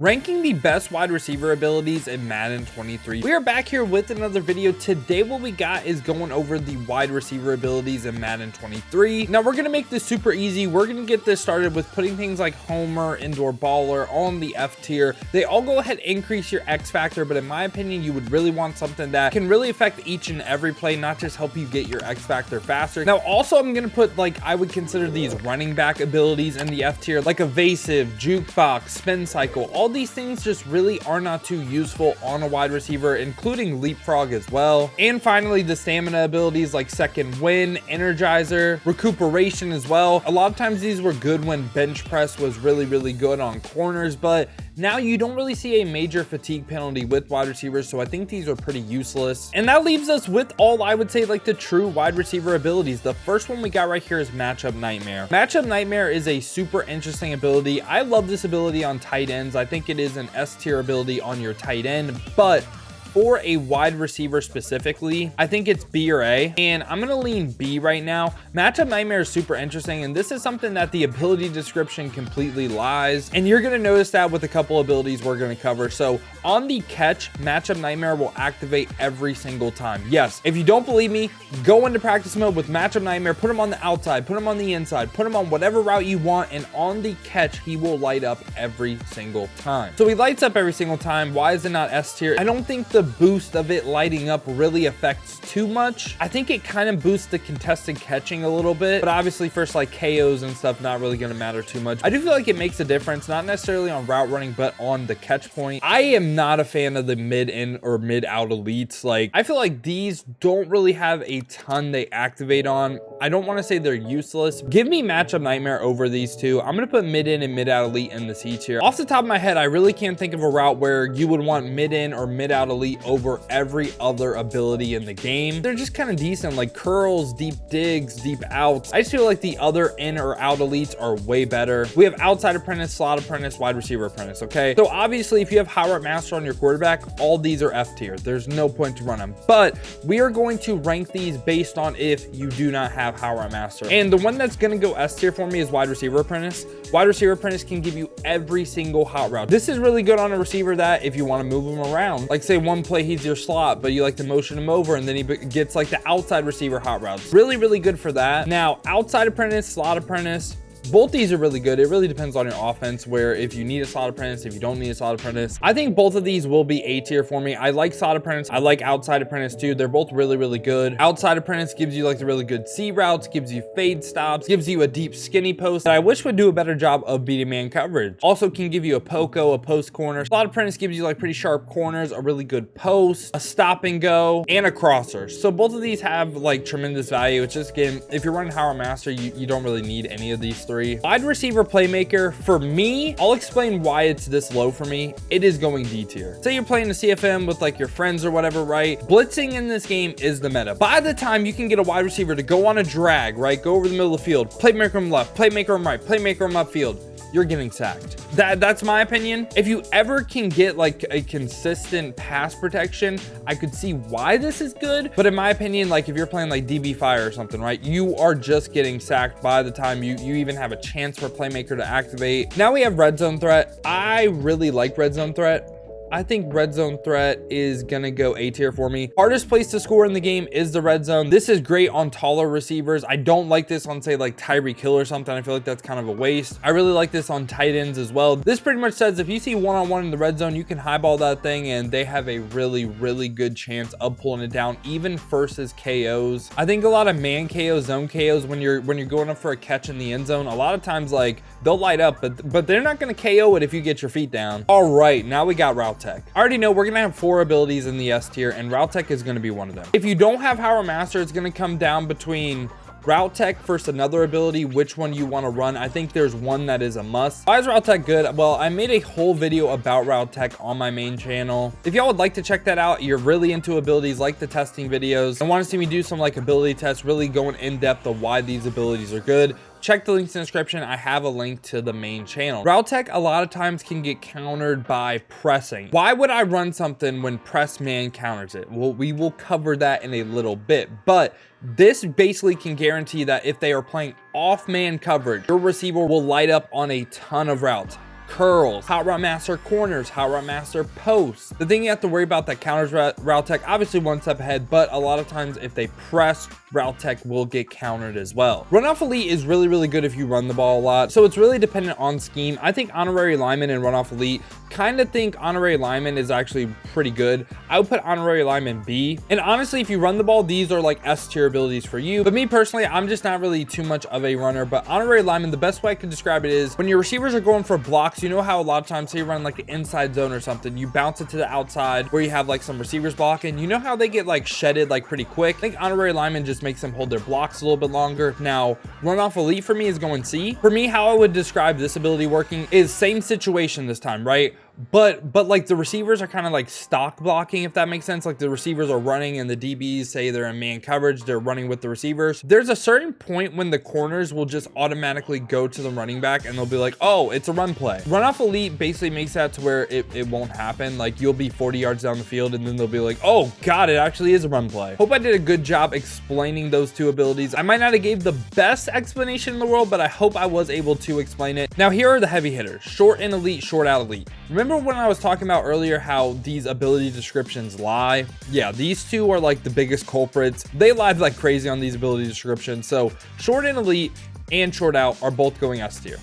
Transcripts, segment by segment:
Ranking the best wide receiver abilities in Madden 23. We are back here with another video. Today what we got is going over the wide receiver abilities in Madden 23. Now we're going to make this super easy. We're going to get this started with putting things like Homer, Indoor Baller on the F tier. They all go ahead and increase your X factor, but in my opinion, you would really want something that can really affect each and every play, not just help you get your X factor faster. Now also I'm going to put, like, I would consider these running back abilities in the F tier, like evasive, jukebox, spin cycle. All these things just really are not too useful on a wide receiver, including leapfrog as well. And finally, the stamina abilities like second win, energizer, recuperation as well. A lot of times these were good when bench press was really good on corners, but now you don't really see a major fatigue penalty with wide receivers, so I think these are pretty useless. And that leaves us with all, I would say, like the true wide receiver abilities. The first one we got right here is Matchup Nightmare. Matchup Nightmare is a super interesting ability. I love this ability on tight ends. I think it is an S tier ability on your tight end, but for a wide receiver specifically, I think it's B or A, and I'm gonna lean B right now. Matchup Nightmare is super interesting, and this is something that the ability description completely lies, and you're gonna notice that with a couple abilities we're gonna cover. So on the catch, Matchup Nightmare will activate every single time. Yes, if you don't believe me, go into practice mode with Matchup Nightmare, put him on the outside, put him on the inside, put him on whatever route you want, and on the catch, he will light up every single time. So he lights up every single time. Why is it not S tier? I don't think the boost of it lighting up really affects too much. I think it kind of boosts the contested catching a little bit, but obviously first like KOs and stuff, not really going to matter too much. I do feel like it makes a difference, not necessarily on route running, but on the catch point. I am not a fan of the mid in or mid out elites. Like, I feel like these don't really have a ton they activate on. I don't want to say they're useless. Give me Matchup Nightmare over these two. I'm going to put mid in and mid out elite in the C tier. Off the top of my head, I really can't think of a route where you would want mid in or mid out elite over every other ability in the game. They're just kind of decent, like curls, deep digs, deep outs. I just feel like the other in or out elites are way better. We have outside apprentice, slot apprentice, wide receiver apprentice. Okay, so obviously if you have high route master on your quarterback, all these are F tier. There's no point to run them, but we are going to rank these based on if you do not have high route master. And the one that's going to go S tier for me is wide receiver apprentice. Wide receiver apprentice can give you every single hot route. This is really good on a receiver that if you want to move him around, like say one play he's your slot, but you like to motion him over and then he gets like the outside receiver hot routes. Really good for that. Now, outside apprentice, slot apprentice, both these are really good. It really depends on your offense, where if you need a slot apprentice, if you don't need a slot apprentice. I think both of these will be A tier for me. I like slot apprentice. I like outside apprentice too. They're both really good. Outside apprentice gives you like the really good C routes, gives you fade stops, gives you a deep skinny post that I wish would do a better job of beating man coverage. Also can give you a poco, a post corner. Slot apprentice gives you like pretty sharp corners, a really good post, a stop and go, and a crosser. So both of these have like tremendous value. It's just, again, if you're running Howard Master, you don't really need any of these three. Wide receiver playmaker, for me, I'll explain why it's this low for me. It is going D tier. Say you're playing the CFM with like your friends or whatever, right? Blitzing in this game is the meta. By the time you can get a wide receiver to go on a drag, right? Go over the middle of the field, playmaker him left, playmaker him right, playmaker him upfield, you're getting sacked. That's my opinion. If you ever can get like a consistent pass protection, I could see why this is good. But in my opinion, like if you're playing like DB Fire or something, right? You are just getting sacked by the time you even have a chance for playmaker to activate. Now we have red zone threat. I really like red zone threat. I think red zone threat is gonna go A tier for me. Hardest place to score in the game is the red zone. This is great on taller receivers. I don't like this on say like Tyreek Hill or something. I feel like that's kind of a waste. I really like this on tight ends as well. This pretty much says if you see one-on-one in the red zone, you can highball that thing and they have a really good chance of pulling it down, even versus KOs. I think a lot of man KOs, zone KOs, when you're going up for a catch in the end zone, a lot of times like they'll light up, but they're not gonna KO it if you get your feet down. All right, now we got route tech. I already know we're gonna have 4 abilities in the S tier, and route tech is gonna be one of them. If you don't have Howard Master, it's gonna come down between route tech versus another ability, which one you want to run. I think there's one that is a must. Why is route tech good? Well, I made a whole video about route tech on my main channel. If y'all would like to check that out, you're really into abilities, like the testing videos, and want to see me do some like ability tests, really going in depth of why these abilities are good, check the links in the description. I have a link to the main channel. Route tech a lot of times can get countered by pressing. Why would I run something when press man counters it? Well, we will cover that in a little bit, but this basically can guarantee that if they are playing off man coverage, your receiver will light up on a ton of routes. curls, hot route master corners, hot route master posts. The thing you have to worry about that counters route tech, obviously one step ahead, but a lot of times if they press, route tech will get countered as well. Run off elite is really good if you run the ball a lot, so it's really dependent on scheme. I think honorary lineman and run off elite, kind of think honorary lineman is actually pretty good. I would put honorary lineman B, and honestly if you run the ball, these are like S tier abilities for you, but me personally, I'm just not really too much of a runner. But honorary lineman, the best way I can describe it is when your receivers are going for blocks, you know how a lot of times say you run like an inside zone or something, you bounce it to the outside where you have like some receivers blocking, you know how they get like shedded like pretty quick. I think honorary lineman just makes them hold their blocks a little bit longer. Now run off elite for me is going C. For me, how I would describe this ability working is same situation this time, right? But like the receivers are kind of like stock blocking, if that makes sense. Like the receivers are running and the DBs say they're in man coverage, they're running with the receivers. There's a certain point when the corners will just automatically go to the running back and they'll be like, oh, it's a run play. Run off elite basically makes that to where it won't happen. Like you'll be 40 yards down the field and then they'll be like, oh god, it actually is a run play. Hope I did a good job explaining those two abilities. I might not have gave the best explanation in the world, but I hope I was able to explain it. Now here are the heavy hitters: short in elite, short out elite. Remember when I was talking about earlier how these ability descriptions lie? Yeah, these two are like the biggest culprits. They lied like crazy on these ability descriptions. So short in elite and short out are both going S tier.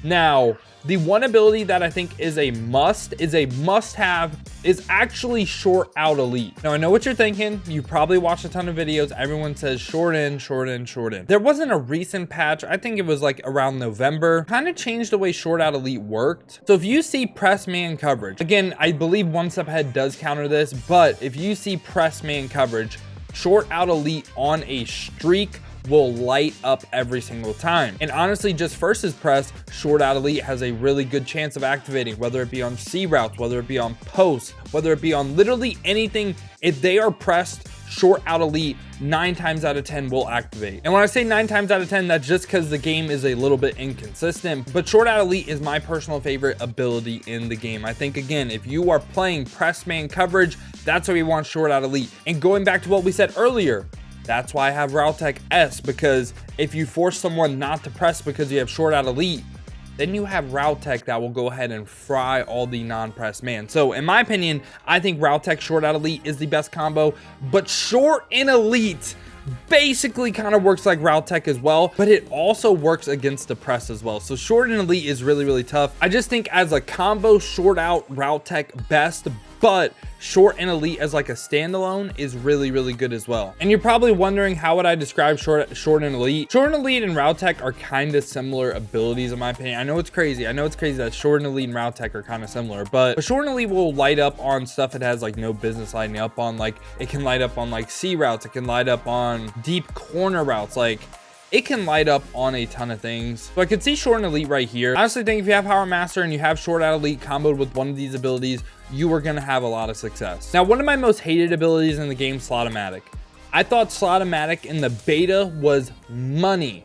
Now, the one ability that I think is a must-have is actually short out elite. Now I know what you're thinking. You probably watched a ton of videos. Everyone says short in, short in, short in. There wasn't a recent patch. I think it was like around November. Kind of changed the way short out elite worked. So if you see press man coverage, again, I believe one step ahead does counter this, but if you see press man coverage, short out elite on a streak will light up every single time. And honestly, just versus press, short out elite has a really good chance of activating, whether it be on C routes, whether it be on posts, whether it be on literally anything. If they are pressed, short out elite 9 times out of 10 will activate. And when I say 9 times out of 10, that's just because the game is a little bit inconsistent, but short out elite is my personal favorite ability in the game. I think, again, if you are playing press man coverage, that's why we want short out elite. And going back to what we said earlier, that's why I have route tech S, because if you force someone not to press because you have short out elite, then you have route tech that will go ahead and fry all the non-press man. So in my opinion, I think route tech short out elite is the best combo, but short in elite basically kind of works like route tech as well, but it also works against the press as well. So short and elite is really tough. I just think as a combo, short out route tech best, but short and elite as like a standalone is really good as well. And you're probably wondering, how would I describe short and elite? Short and elite and route tech are kind of similar abilities in my opinion. I know it's crazy that short and elite and route tech are kind of similar, but short and elite will light up on stuff it has like no business lighting up on. Like it can light up on like C routes, it can light up on deep corner routes, like it can light up on a ton of things. So I could see short and elite right here. I honestly think if you have Power Master and you have short out elite comboed with one of these abilities, you are going to have a lot of success. Now, one of my most hated abilities in the game, slot-o-matic. I thought slot-o-matic in the beta was money.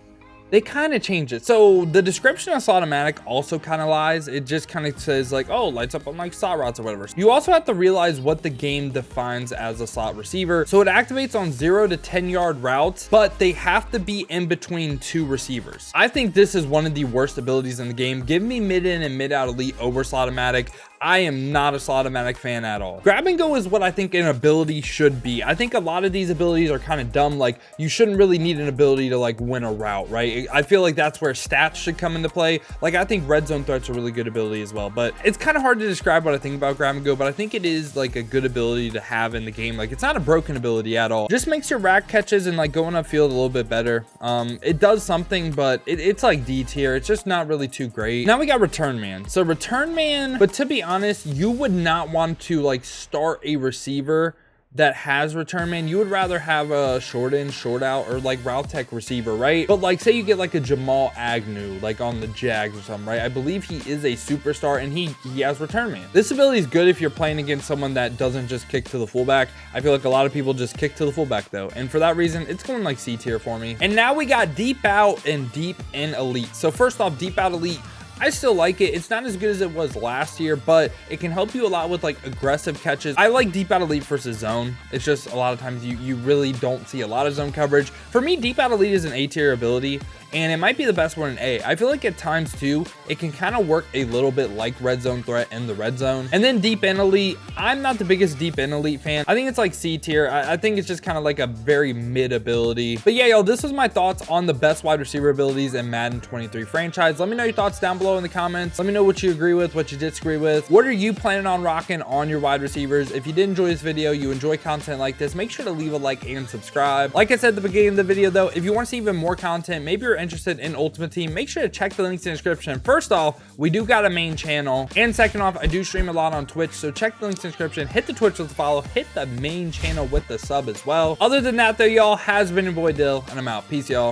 They kind of changed it. So the description of slot-o-matic also kind of lies. It just kind of says like, oh, lights up on like slot routes or whatever. You also have to realize what the game defines as a slot receiver. So it activates on 0 to 10 yard routes, but they have to be in between 2 receivers. I think this is one of the worst abilities in the game. Give me mid in and mid out elite over slot-o-matic. I am not a slot-o-matic fan at all. Grab and go is what I think an ability should be. I think a lot of these abilities are kind of dumb. Like you shouldn't really need an ability to like win a route, right? I feel like that's where stats should come into play. Like I think red zone threat's a really good ability as well, but it's kind of hard to describe what I think about grab and go, but I think it is like a good ability to have in the game. Like it's not a broken ability at all. Just makes your rack catches and like going upfield a little bit better. It does something, but it's like D tier. It's just not really too great. Now we got return man. So return man, but to be honest, you would not want to like start a receiver that has return man. You would rather have a short in, short out, or like route tech receiver, right? But like say you get like a Jamal Agnew like on the Jags or something, right? I believe he is a superstar and he has return man. This ability is good if you're playing against someone that doesn't just kick to the fullback. I feel like a lot of people just kick to the fullback though, and for that reason it's going like C tier for me. And now we got deep out and deep in elite. So first off, deep out elite, I still like it. It's not as good as it was last year, but it can help you a lot with like aggressive catches. I like deep out elite versus zone. It's just a lot of times you really don't see a lot of zone coverage. For me, deep out elite is an A tier ability. and it might be the best one in A. I feel like at times too, it can kind of work a little bit like red zone threat in the red zone. And then deep end elite, I'm not the biggest deep end elite fan. I think it's like C tier. I think it's just kind of like a very mid ability. But yeah, yo, this was my thoughts on the best wide receiver abilities in Madden 23 franchise. Let me know your thoughts down below in the comments. Let me know what you agree with, what you disagree with. What are you planning on rocking on your wide receivers? If you did enjoy this video, you enjoy content like this, make sure to leave a like and subscribe. Like I said at the beginning of the video though, if you want to see even more content, maybe you're interested in Ultimate Team, make sure to check the links in the description. First off, we do got a main channel, and second off, I do stream a lot on Twitch, so check the links in the description. Hit the Twitch with the follow, hit the main channel with the sub as well. Other than that though, y'all, has been your boy Dill, and I'm out. Peace, y'all.